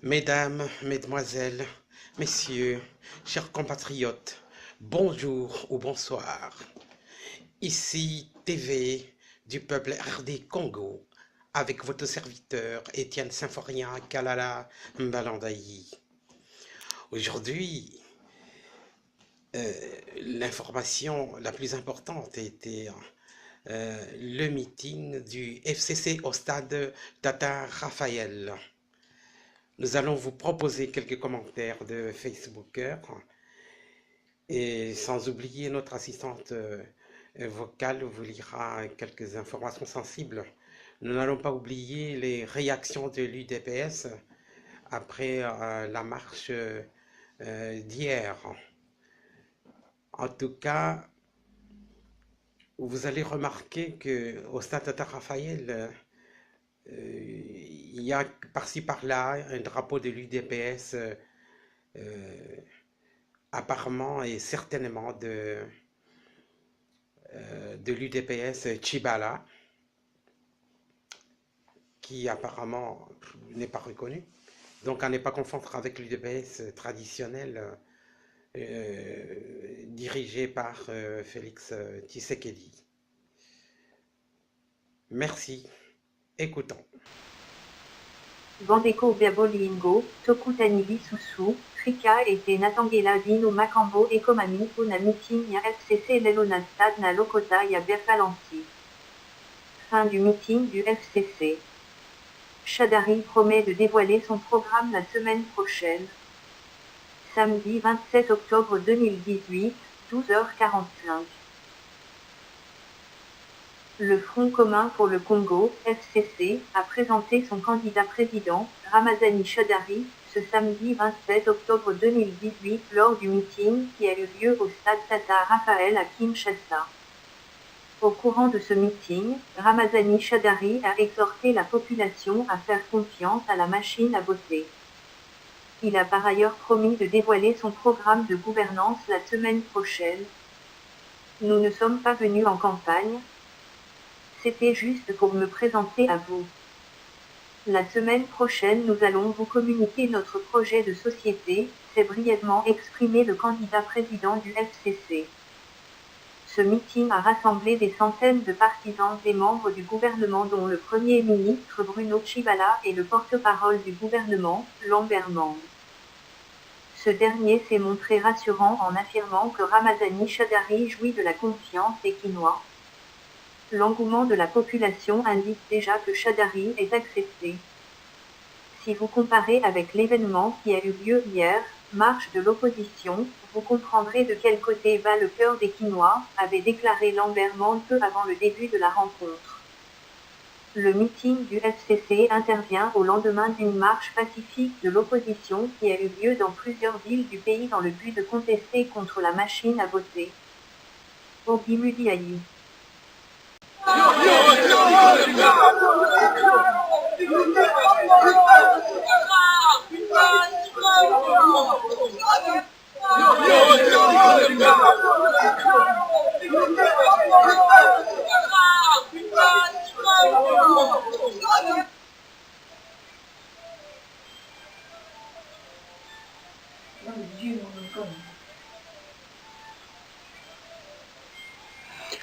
Mesdames, Mesdemoiselles, Messieurs, chers compatriotes, bonjour ou bonsoir. Ici TV du peuple RD Congo, avec votre serviteur Étienne Symphorien Kalala Mbalandaï. Aujourd'hui, l'information la plus importante était le meeting du FCC au stade Tata Raphaël. Nous allons vous proposer quelques commentaires de Facebookers et sans oublier notre assistante vocale vous lira quelques informations sensibles. Nous n'allons pas oublier les réactions de l'UDPS après la marche d'hier. En tout cas, vous allez remarquer qu'au stade Tata Raphaël, il y a par-ci par-là un drapeau de l'UDPS apparemment et certainement de l'UDPS Chibala, qui apparemment n'est pas reconnu. Donc à ne pas confondre avec l'UDPS traditionnel dirigé par Félix Tshisekedi. Merci. Écoutons. Bandeko Biabolingo, Tokutani Bisusu, Trika et Natangela Vino Makambo et Komami Una meeting ya FCC Lelona Stade na Lokota ya Berfalansi. Fin du meeting du FCC. Shadari promet de dévoiler son programme la semaine prochaine. Samedi 27 octobre 2018, 12h45. Le Front commun pour le Congo, FCC, a présenté son candidat président, Ramazani Shadari, ce samedi 27 octobre 2018 lors du meeting qui a eu lieu au stade Tata Raphaël à Kinshasa. Au courant de ce meeting, Ramazani Shadari a exhorté la population à faire confiance à la machine à voter. Il a par ailleurs promis de dévoiler son programme de gouvernance la semaine prochaine. Nous ne sommes pas venus en campagne. C'était juste pour me présenter à vous. La semaine prochaine, nous allons vous communiquer notre projet de société, s'est brièvement exprimé le candidat président du FCC. Ce meeting a rassemblé des centaines de partisans et membres du gouvernement dont le Premier ministre Bruno Tshibala et le porte-parole du gouvernement, Lambert Mende. Ce dernier s'est montré rassurant en affirmant que Ramazani Shadari jouit de la confiance des Kinois. L'engouement de la population indique déjà que Shadari est accepté. Si vous comparez avec l'événement qui a eu lieu hier, marche de l'opposition, vous comprendrez de quel côté va le cœur des Kinois, avait déclaré Lambert Mende peu avant le début de la rencontre. Le meeting du FCC intervient au lendemain d'une marche pacifique de l'opposition qui a eu lieu dans plusieurs villes du pays dans le but de contester contre la machine à voter. Ogimudiayi.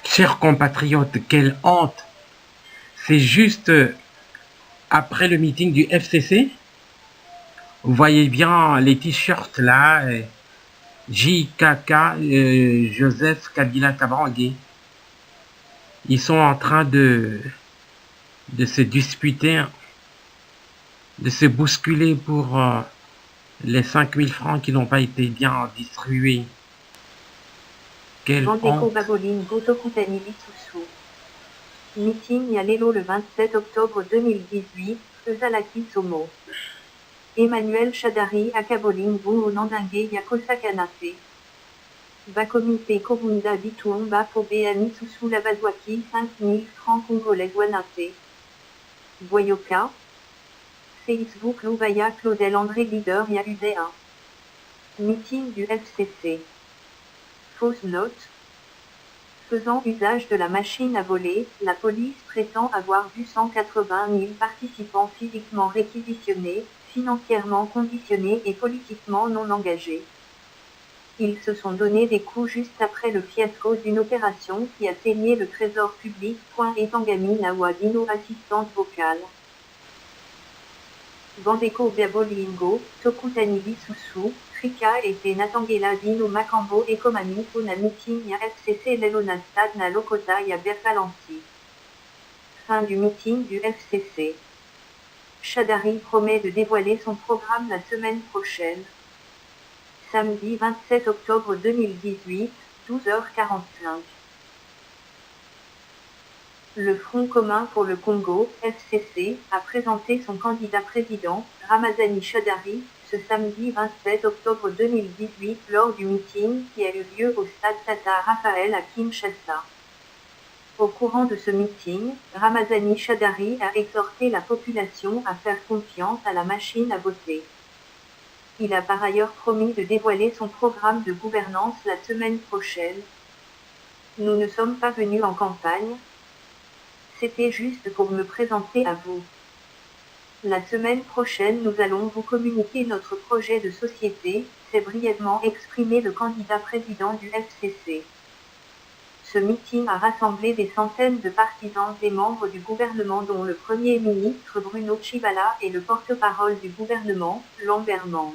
Chers compatriotes, quelle honte! C'est juste après le meeting du FCC. Vous voyez bien les t-shirts là, JKK, Joseph Kabila Kabange. Ils sont en train de se disputer, de se bousculer pour les 5000 francs qui n'ont pas été bien distribués. Quelle honte! Meeting Yalelo le 27 octobre 2018, Ezalaki Somo. Emmanuel Shadari Akaboling Bungo Nandingue Yakosa Kanate. Bakomite Kobunda Bituomba Pobe Amisusu Labazwaki 5000 francs congolais Wanate. Boyoka. Facebook Loubaya Claudel André Leader Yahudéa. Meeting du FCC. Fausse note. Faisant usage de la machine à voler, la police prétend avoir vu 180 000 participants physiquement réquisitionnés, financièrement conditionnés et politiquement non engagés. Ils se sont donné des coups juste après le fiasco d'une opération qui a saigné le trésor public. Etangami Nawadino, assistante vocale. Bandeko Biabolingo, Tokutani Bisusu, Trika et Natangela Dino Makambo et Komami Una meeting ya FCC Lelona Stade na Lokota ya Berfalansi. Fin du meeting du FCC. Shadari promet de dévoiler son programme la semaine prochaine. Samedi 27 octobre 2018, 12h45. Le Front commun pour le Congo, FCC, a présenté son candidat président, Ramazani Shadari, ce samedi 27 octobre 2018 lors du meeting qui a eu lieu au stade Tata Raphaël à Kinshasa. Au courant de ce meeting, Ramazani Shadari a exhorté la population à faire confiance à la machine à voter. Il a par ailleurs promis de dévoiler son programme de gouvernance la semaine prochaine. Nous ne sommes pas venus en campagne. C'était juste pour me présenter à vous. La semaine prochaine, nous allons vous communiquer notre projet de société, s'est brièvement exprimé le candidat président du FCC. Ce meeting a rassemblé des centaines de partisans et membres du gouvernement dont le Premier ministre Bruno Tshibala et le porte-parole du gouvernement, Lambert Mende.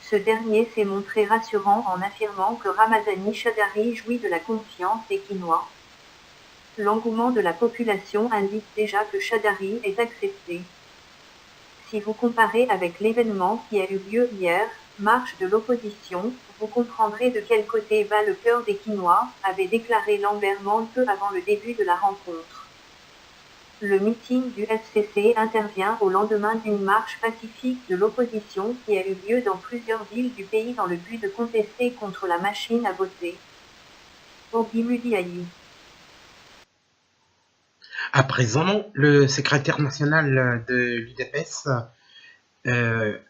Ce dernier s'est montré rassurant en affirmant que Ramazani Shadari jouit de la confiance des Kinois. L'engouement de la population indique déjà que Shadari est accepté. Si vous comparez avec l'événement qui a eu lieu hier, marche de l'opposition, vous comprendrez de quel côté va le cœur des Kinois, avait déclaré Lambert Mende peu avant le début de la rencontre. Le meeting du FCC intervient au lendemain d'une marche pacifique de l'opposition qui a eu lieu dans plusieurs villes du pays dans le but de contester contre la machine à voter. Ogimudiayi. À présent, le secrétaire national de l'UDPS,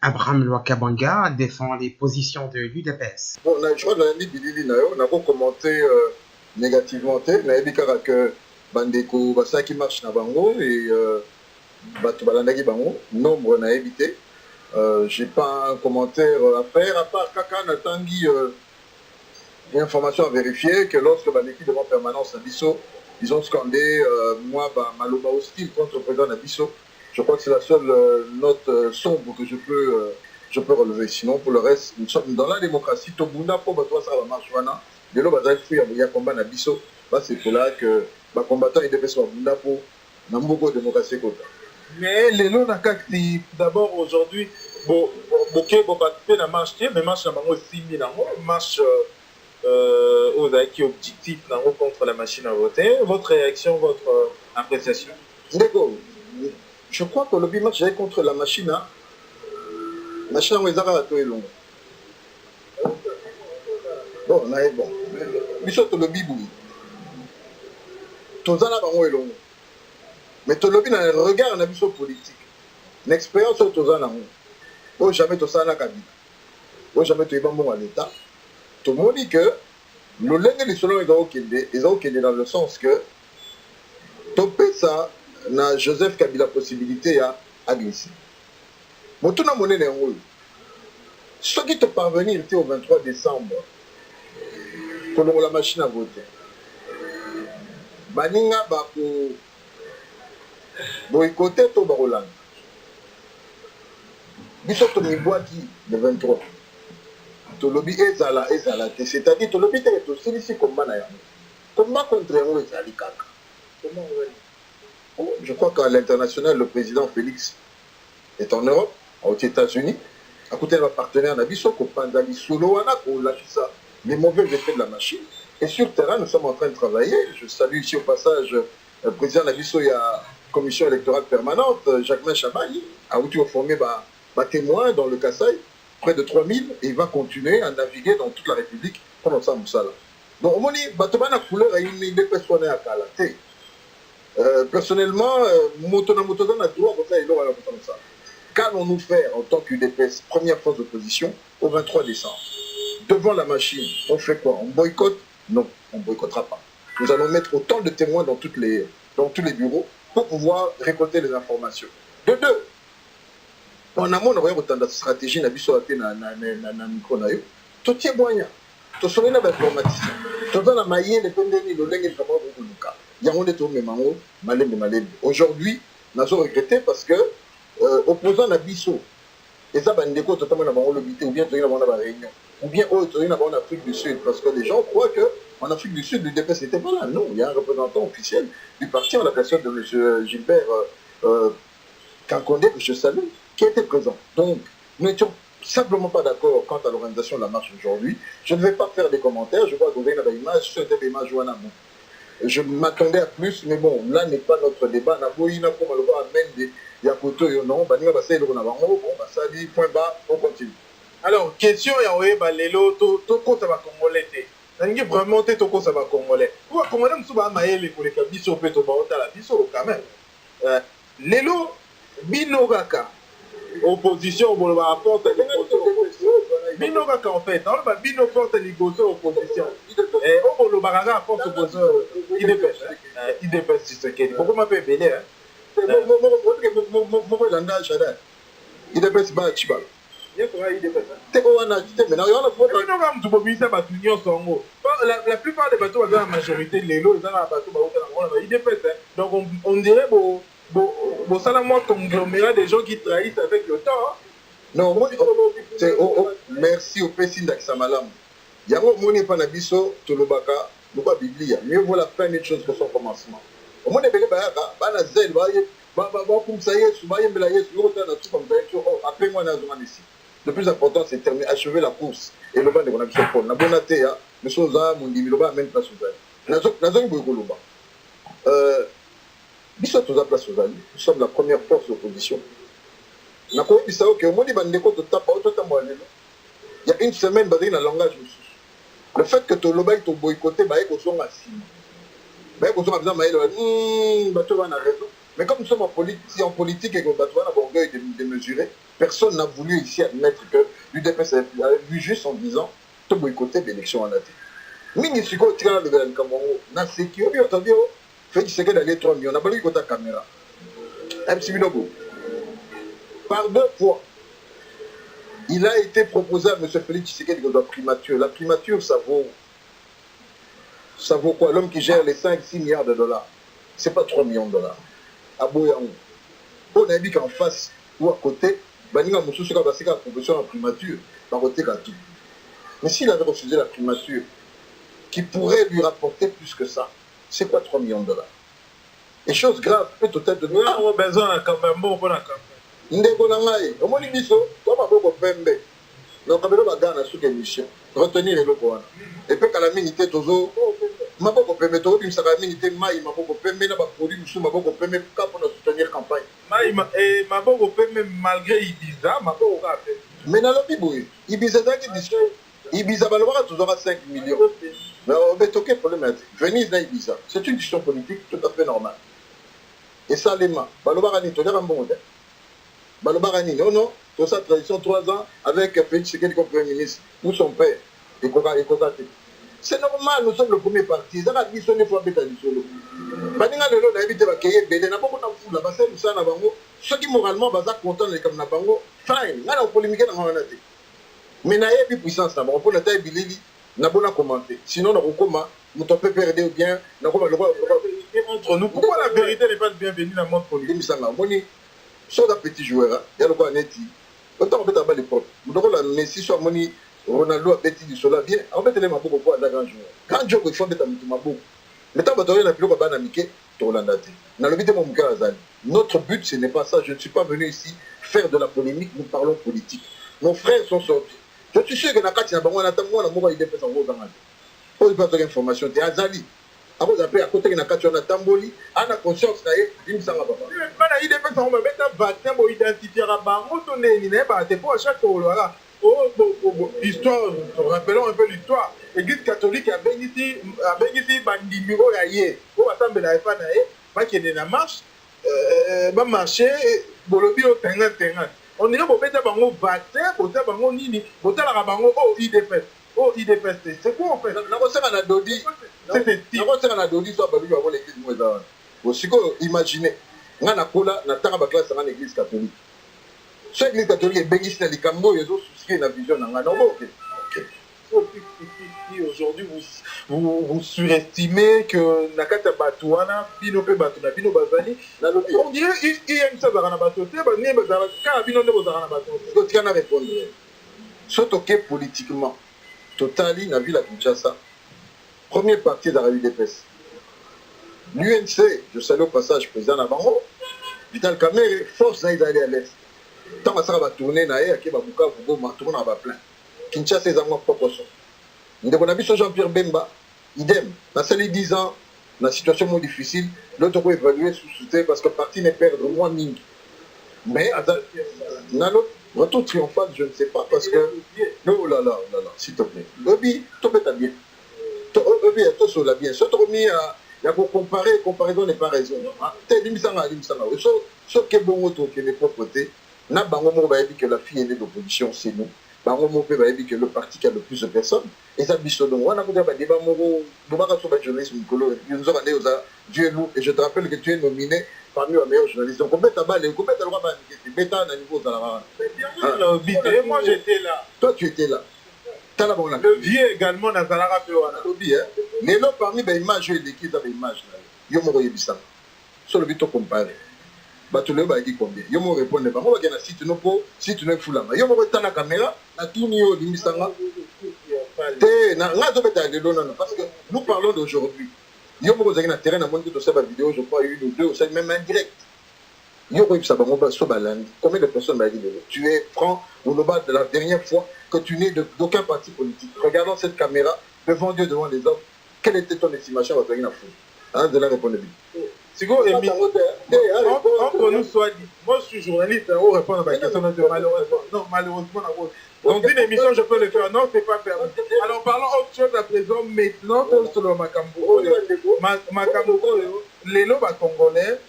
Abraham Lwakabanga, défend les positions de l'UDPS. Bon, je crois que on a commenté négativement, que Bandeko Basaki marche na bango et Batu Balandaki bango, nombre n'a évité. J'ai pas un commentaire à faire, à part Kaka Natangi, l'information à vérifier que lorsque Bandeki devant permanence à Bisso, ils ont scandé moi Maloba hostile contre le président Nabisso. Je crois que c'est la seule note sombre que je peux relever. Sinon, pour le reste, nous sommes dans la démocratie. Tobunda pour battre ça va marcher. De l'eau, il y a combat Nabisso. C'est pour là que les combattants ils devaient se faire pour beaucoup de démocratie. Mais les lots d'abord aujourd'hui, la marche, mais marche aussi marche aux acquis objectifs contre la machine à voter. Votre réaction, votre appréciation? Je crois que le bimatch est contre la machine à tout est long. Bon, on a bon. Mais surtout le bibou. Tout ça là, on est long. Mais tout le bien, regard, on a vu sur politique. L'expérience sur tout ça là. Oh, jamais tout ça là, Kabila. Oh, jamais tout est bon à l'État. Tout le monde dit que le lingue des selon ils ont dans le sens que topé ça, na Joseph Kabila possibilité à glisser. Mais tout le monde est en haut. Ceux qui te parvenir au 23 décembre, pour la machine à voter, baninga bako boycotter to barolan. Biso to mi boiti le 23. To lobby ezala, c'est-à-dire to lobby te to silisi combat na ya. Combat contre eux ezali kaka. Comment on va? Je crois qu'à l'international, le président Félix est en Europe, aux États-Unis, à côté de nos partenaires Nabiso, Kopandali Solo, les mauvais effets de la machine. Et sur terrain, nous sommes en train de travailler. Je salue ici au passage le président Nabiso, il y a commission électorale permanente, Jacques Chabayi, a formé témoin dans le Kassai, près de 3000, et il va continuer à naviguer dans toute la République pendant ça, Moussala. Donc, on dit, Batobana couleur, il est personne à Kalate. Personnellement, Motona a droit à ça. Qu'allons-nous faire en tant qu'UDPS, première force d'opposition, au 23 décembre? Devant la machine, on fait quoi? On boycotte? Non, on ne boycottera pas. Nous allons mettre autant de témoins dans tous les bureaux pour pouvoir récolter les informations. De deux, On a mon de stratégie, na biso até na micro na yo. To tie moyen. To solo na ba informaticien. To dans la maille le pendeni le lenge de beaucoup de cas. Yango de to memango malembe. Aujourd'hui, n'a pas regretté parce que opposant na biso et ça bandeko totalement na bango lobité ou bien to na bango na réunion ou bien autre na bango en Afrique du Sud parce que les gens croient que en Afrique du Sud le DPS n'était pas là. Non, il y a un représentant officiel du parti en la personne de M. Gilbert Kankonde, que je salue, qui était présent. Donc, nous n'étions simplement pas d'accord quant à l'organisation de la marche aujourd'hui. Je ne vais pas faire des commentaires, je vois que vous avez une image, sur cette image, je m'attendais à plus, mais bon, là n'est pas notre débat. Point bas, on continue. Alors, question, Lelo, Toko ça va congolais. Nangi vraiment Toko ça va congolais. Pourquoi congolais m'souba maël pour les kabiso peto baota la biso quand même. Lelo binogaka opposition pour le rapport binogaka en fait. On va bino forte négocier opposition. Et on le baraga force opposition. Il dépêche si c'est qu'il. Pourquoi m'appelle belé hein? Il dépêche pas Chibal. La plupart des bateaux ont la majorité les lots, ils ont la bateau, donc on dirait bon ça la moi conglomérat des gens qui trahissent avec le temps. Non, merci au Pessin d'Axamalam. Yango moni panabiso tolobaka, loba Biblia. Mieux vaut la fin des choses que son commencement. Au moins bele bayaka, bana zel baye, ba comme ça yesu, baye mbela yesu, yo na tout comme ça, après moi na zona ici. Le plus important, c'est terminer, achever la course. Et le banc de mon action pour la bonne athée, mais chose à mon diminuba même place aux alliés. Nazon Bougoloba. Bissot aux place aux alliés. Nous sommes la première force d'opposition. N'a pas dit ça, ok, au moins des bandécots de tape, il y a une semaine, basé dans le langage. Le fait que tu l'obéis, tu boycotté, bah, ils sont assis. Bah, ils sont besoin de bah, tu vas raison. Mais comme nous sommes en politique et qu'on va avoir l'orgueil de mesurer, personne n'a voulu ici admettre que l'UDPS avait vu juste en disant de boycotter l'élection en Athènes. Mingi Siko tient le gouvernement Cameroun, n'a sécurité, on dit, fait qu'il s'est d'aller 3 millions, on a pas eu la caméra. MC Binogo. Par 2 fois, il a été proposé à M. Félix Tshisekedi de la primature. La primature, ça vaut quoi? L'homme qui gère les 5-6 milliards de dollars, c'est pas 3 millions de dollars. À Boyaou. On a dit qu'en face ou à côté, Baninga Moussou sera passé à la proposition en primature, par côté qu'à tout. Mais s'il avait refusé la primature, qui pourrait lui rapporter plus que ça, c'est quoi 3 millions de dollars? Et chose grave, peut-être de nous. On a besoin d'un campement pour la campagne. Ndeko Nangaï, au moins l'Ibiso, toi, ma beaucoup pembe. Donc, on va gagner sous émission. Retenir les locaux. Et puis, quand la minité, toujours, ma beaucoup pembe, tout le monde, ça va minité, ma beaucoup pembe, n'a pas produit, ma beaucoup pembe, pour soutenir la campagne. Ma beaucoup pembe, malgré Ibiza, ma beaucoup pembe. Mais dans le Biboué, Ibiza, Ibiza, Balwara, toujours à 5 millions. Mais on va toquer problématique. Venise dans Ibiza, c'est une décision politique tout à fait normale. Et ça, les mains, Balwara, tu as un bon modèle. Balobarani, non, pour sa tradition 3 ans avec Félix Tshisekedi comme Premier ministre, ou son père, et Kokate. C'est normal, nous sommes le premier parti. Ça va dire que nous sommes les solo. Baninga lelo na évité ba keye bele na boko na fula ba c'est ça na bango. Ceux qui moralement baza content les comme na bango, fine. Na polémique na ngana te. Mais na yebi puissance na bango pour la taille bilili na bona commenter. Sinon na kokoma, muto peut perdre ou bien na koma entre nous. Pourquoi la vérité n'est pas bienvenue dans le monde politique? Soit un petit joueur, il y a le quoi net. Autant on peut avoir les propres. Vous devez la Messi soit Moni, Ronaldo a petit du sola bien. En fait, il est ma beaucoup pour un grand joueur. Quand Dieu il faut mettre ma beaucoup. Mais tant que tu as un pilote à Mickey, tu as l'andate. Dans le vidéo, mon gars, notre but, ce n'est pas ça. Je ne suis pas venu ici faire de la polémique. Nous parlons politique. Nos frères sont sortis. Je suis sûr que dans le cas de on attend moi, la mort, il est fait en gros dans la vie. On ne peut pas d'information. Tu es Azali. Après, à côté de la carte, on a Tamboli, on a conscience, il me semble pas. Il est fait en mettre un vaccin pour identifier un banc, on est pour chaque histoire, rappelons un peu l'histoire. L'église catholique a béni ici, Bandimiro, Aïe, pour attendre la FANA, qui est dans la marche, va marcher, Bolobi au Tengan. On dirait pour mettre un banc vaccin, pour faire un banc nini, pour faire un banc au IDF. Oh, IDPST. C'est quoi en fait? Imaginez, on a l'église catholique. So église catholique ebengisi na likambo oyo ezosuscrit na vision na ngai nango ok. Si aujourd'hui vous surestimez que Nakata Batouana, Bino Pe Batuna, Bino Bazali, on dirait qu'il y a une chose à Ranabato, c'est quand Bino ne vous a Ranabato. Tu as répondre. Surtout que politiquement, Totali n'a vu la Kinshasa. Première partie de la UDPS. L'UNC, je salue au passage président Nabango, Vital Kamerhe, force d'aller à l'Est. Tant que ça va tourner, Naé, qui va beaucoup tourner à plein. Kinshasa est en propre son. Nous avons vu Jean-Pierre Bemba, idem. Dans ces 10 ans, la situation est difficile, l'autre peut évaluer sous soutien parce que le parti n'est perdre moins mine. Mais, dans notre retour triomphal, je ne sais pas parce que. Oh là là, s'il te plaît. Obi, tu peux t'habiller bien. Obi, tu sur la bien. Ce qui il y a pour comparer, comparaison n'est pas raison. Tu es limsanga. Ce qui est bon, qui est propreté, n'a pas que la fille est de l'opposition, c'est nous. Bango mopé va dire que le parti qui a le plus de personnes et ça biso donc on a peut pas débat moko bobaka sur le journalisme colo nous avons allé aux Dieu nous et je te rappelle que tu es nominé parmi les meilleurs journalistes donc combien ta balle combien ta loi bêta à niveau de la moi j'étais là, toi tu étais là le vieux également dans la rappel Tobi hein mais là parmi les images et l'équipe dans les images là yo moko yebisa sur le but comparé bato le ba dit combien yo mo répondre ba mo ba na site no po site no fulama yo mo ko tana caméra na tuni yo limisanga te na ngazo beta de lona parce que nous parlons d'aujourd'hui yo mo ko zaki na terrain na monde to sa ba vidéo je crois une ou deux ou ça même en direct yo ko ibsa ba mo ba so balandi combien de personnes m'a dit tu es franc ou le bas de la dernière fois que tu n'es d'aucun parti politique regardant cette caméra devant Dieu devant les hommes quelle était ton estimation à zaki na fou hein de la répondre bien. Entre nous soit dit, moi je suis journaliste, on répond à ma question, malheureusement. Non, malheureusement, dans une émission, je peux le faire. Non, c'est pas permis. Alors parlons autre chose à présent, maintenant, sur le Makambo. Makambo, les lobes congolais,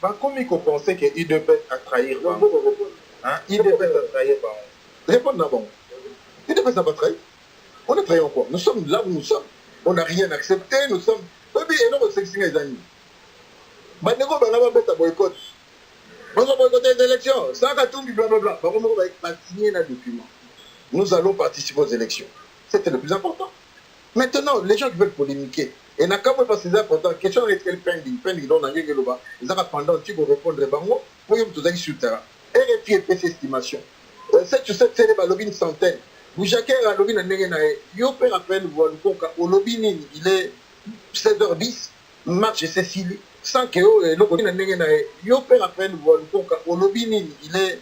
comme il faut penser qu'il devait à trahir. Il devait à trahir. Répondre d'abord. Il devait à trahir. On est trahi encore. Nous sommes là où nous sommes. On n'a rien accepté. Nous sommes. Oui, et non, c'est les amis. Bandeko banaba beta boycott. On va boycotter les élections. Ça a tout blablabla. Par contre, on va signer un document. Nous allons participer aux élections. C'était le plus important. Maintenant, les gens qui veulent polémiquer, et n'a qu'à pas c'est important. Question est quel pending dans la gueule là-bas. Ils ont pendant tu peux répondre bango pour y tout sur le terrain. RFI et PC estimation. 7 sur 7 c'est les balobines une centaine. Vous jacquez à lobby na nengena yo père appelle vous au lobby il est 16h10 match Cécile sans que le lobby na nengena yo père appelle vous au lobby il est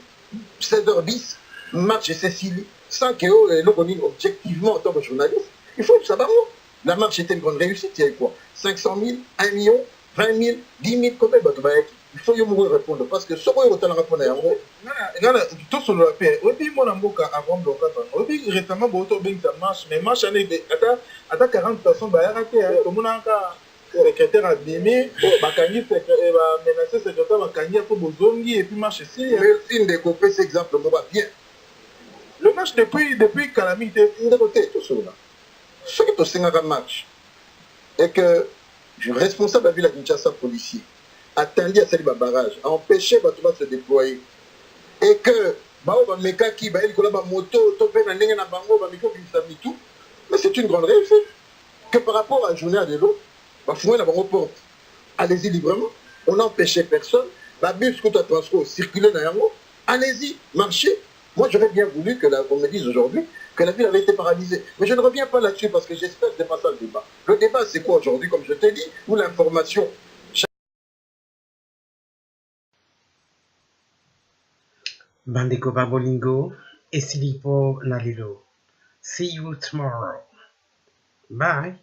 16h10 match Cécile sans que le lobby objectivement en tant que journaliste il faut savoir la marche était une grande réussite il y a quoi 500 000 1 million 20 000 10 000 combien il faut y répondre parce que ce qu'on va répondre en gros tout sur le paix oui mon amboka avant de oui récemment beaucoup bien ça marche mais marche année à 40% bah raté tout le monde a secrétaire abîmé bakangi menacer secrétaire bakangi pour bozongi et puis marche ici merci de copier cet exemple moi va bien le match depuis calamité de côté tout sur là ce qui est au match et que je responsable de la ville de Kinshasa policier attendu à cette barrage, à empêcher les gens de se déployer. Et que, mais c'est une grande réussite. Que par rapport à la journée de l'eau, allez-y librement, on n'a empêché personne, la bus que tu as transport circuler dans l'eau, allez-y, marchez. Moi, j'aurais bien voulu qu'on me dise aujourd'hui que la ville avait été paralysée. Mais je ne reviens pas là-dessus parce que j'espère que ce n'est pas ça le débat. Le débat, c'est quoi aujourd'hui, comme je t'ai dit, où l'information. Bandeko Babolingo, Esilipo Nalilo. See you tomorrow. Bye.